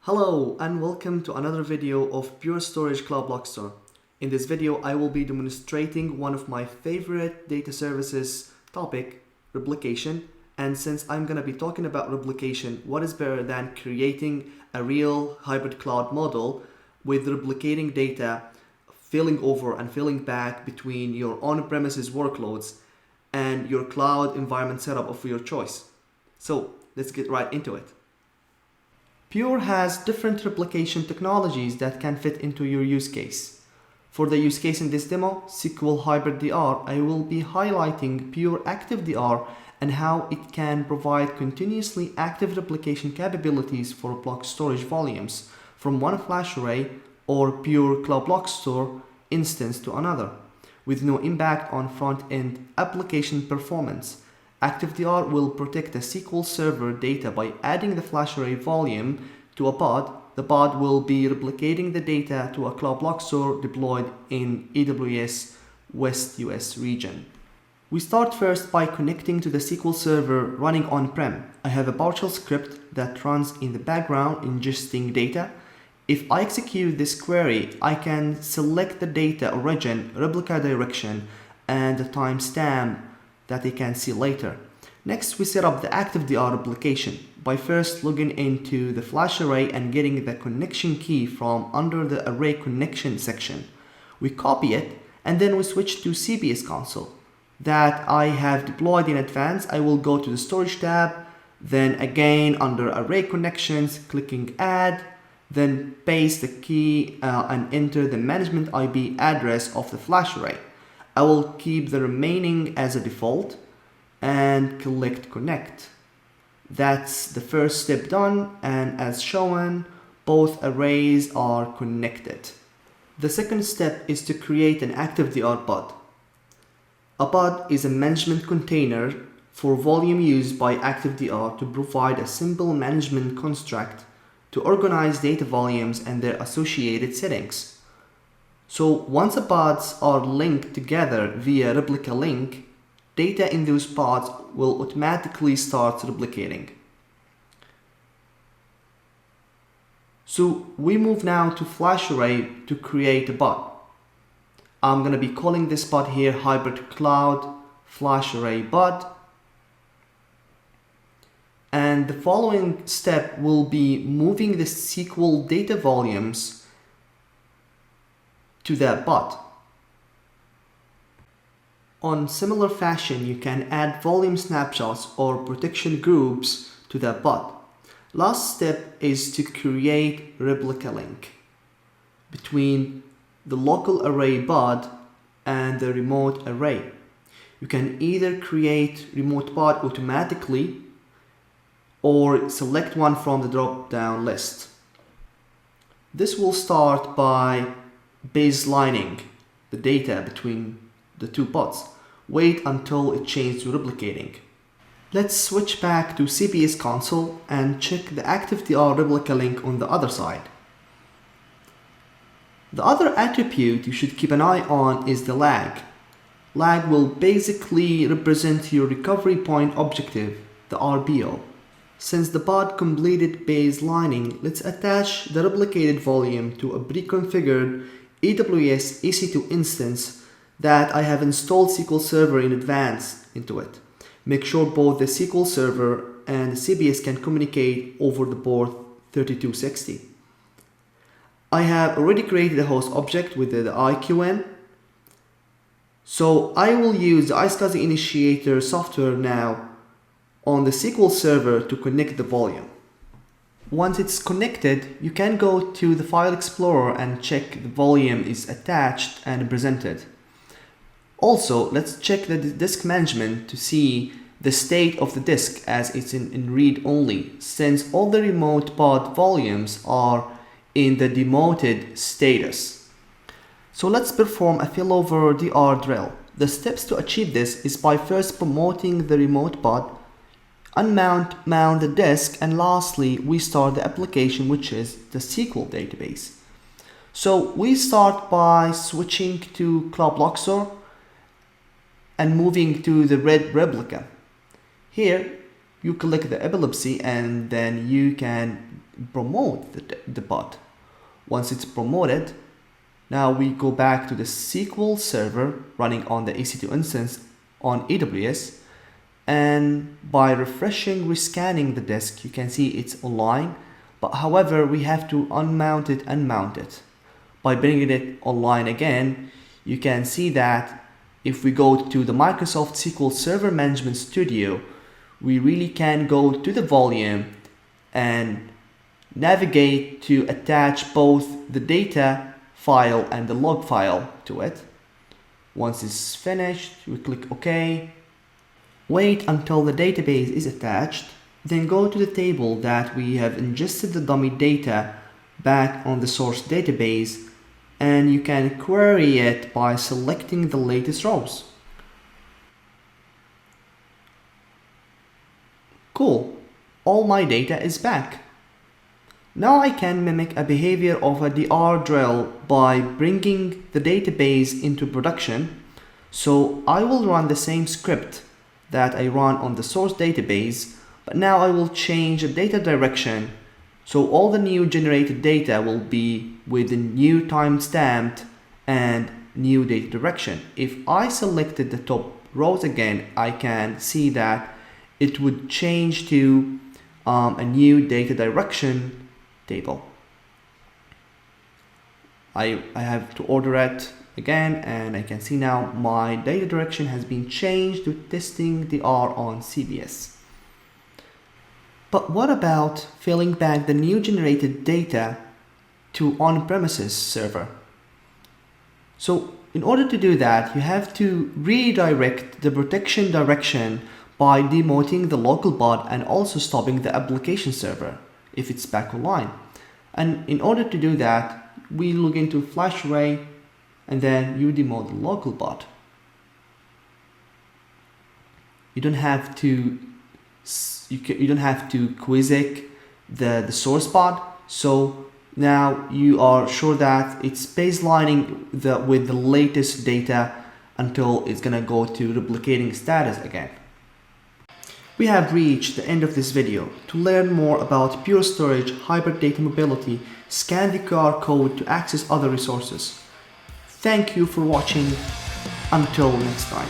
Hello and welcome to another video of Pure Storage Cloud Block Store. In this video, I will be demonstrating one of my favorite data services topic, replication. And since I'm going to be talking about replication, what is better than creating a real hybrid cloud model with replicating data, failing over and failing back between your on-premises workloads and your cloud environment setup of your choice. So let's get right into it. Pure has different replication technologies that can fit into your use case. For the use case in this demo, SQL Hybrid DR, I will be highlighting Pure ActiveDR and how it can provide continuously active replication capabilities for block storage volumes from one flash array or Pure Cloud Block Store instance to another, with no impact on front-end application performance. ActiveDR will protect the SQL Server data by adding the flash array volume to a pod. The pod will be replicating the data to a Cloud Block Store deployed in AWS West US region. We start first by connecting to the SQL Server running on-prem. I have a PowerShell script that runs in the background ingesting data. If I execute this query, I can select the data origin, replica direction, and the timestamp that I can see later. Next, we set up the ActiveDR application by first logging into the flash array and getting the connection key from under the array connection section. We copy it and then we switch to CBS console that I have deployed in advance. I will go to the storage tab, then again under array connections, clicking add, then paste the key and enter the management IP address of the flash array. I will keep the remaining as a default and click connect. That's the first step done, and as shown, both arrays are connected. The second step is to create an ActiveDR pod. A pod is a management container for volume used by ActiveDR to provide a simple management construct to organize data volumes and their associated settings. So once the pods are linked together via Replica link, data in those pods will automatically start replicating. So we move now to flash array to create a pod. I'm going to be calling this pod here Hybrid Cloud Flash Array Pod. And the following step will be moving the SQL data volumes to that pod. On similar fashion, you can add volume snapshots or protection groups to that pod. Last step is to create replica link between the local array pod and the remote array. You can either create remote pod automatically or select one from the drop-down list. This will start by baselining the data between the two pods. Wait until it changes to replicating. Let's switch back to CBS console and check the ActiveDR replica link on the other side. The other attribute you should keep an eye on is the lag. Lag will basically represent your recovery point objective, the RPO. Since the pod completed baselining, let's attach the replicated volume to a pre-configured AWS EC2 instance that I have installed SQL Server in advance into it. Make sure both the SQL Server and the CBS can communicate over the port 3260. I have already created a host object with the IQN. So I will use the iSCSI initiator software now on the SQL Server to connect the volume. Once it's connected, you can go to the File Explorer and check the volume is attached and presented. Also, let's check the disk management to see the state of the disk as it's in read only, since all the remote pod volumes are in the demoted status. So let's perform a failover DR drill. The steps to achieve this is by first promoting the remote pod, mount the disk, and lastly we start the application, which is the SQL database. So we start by switching to Cloud Block Store and moving to the red replica. Here you click the epilepsy and then you can promote the bot. Once it's promoted, now we go back to the SQL server running on the EC2 instance on AWS, and by refreshing, rescanning the disk, you can see it's online, but however, we have to unmount it and mount it. By bringing it online again, you can see that if we go to the Microsoft SQL Server Management Studio, we really can go to the volume and navigate to attach both the data file and the log file to it. Once it's finished, we click OK. Wait until the database is attached, then go to the table that we have ingested the dummy data back on the source database, and you can query it by selecting the latest rows. Cool, all my data is back. Now I can mimic a behavior of a DR drill by bringing the database into production. So I will run the same script that I run on the source database, but now I will change the data direction. So all the new generated data will be with the new timestamp and new data direction. If I selected the top rows again, I can see that it would change to a new data direction table. I have to order it again, and I can see now my data direction has been changed to testing DR on CBS. But what about filling back the new generated data to on-premises server? So in order to do that, you have to redirect the protection direction by demoting the local bot and also stopping the application server if it's back online. And in order to do that, we log into Flash Array and then you demote the local bot. You don't have to quizzic the source bot. So now you are sure that it's baselining with the latest data until it's gonna go to replicating status again. We have reached the end of this video. To learn more about Pure Storage, hybrid data mobility, scan the QR code to access other resources. Thank you for watching. Until next time.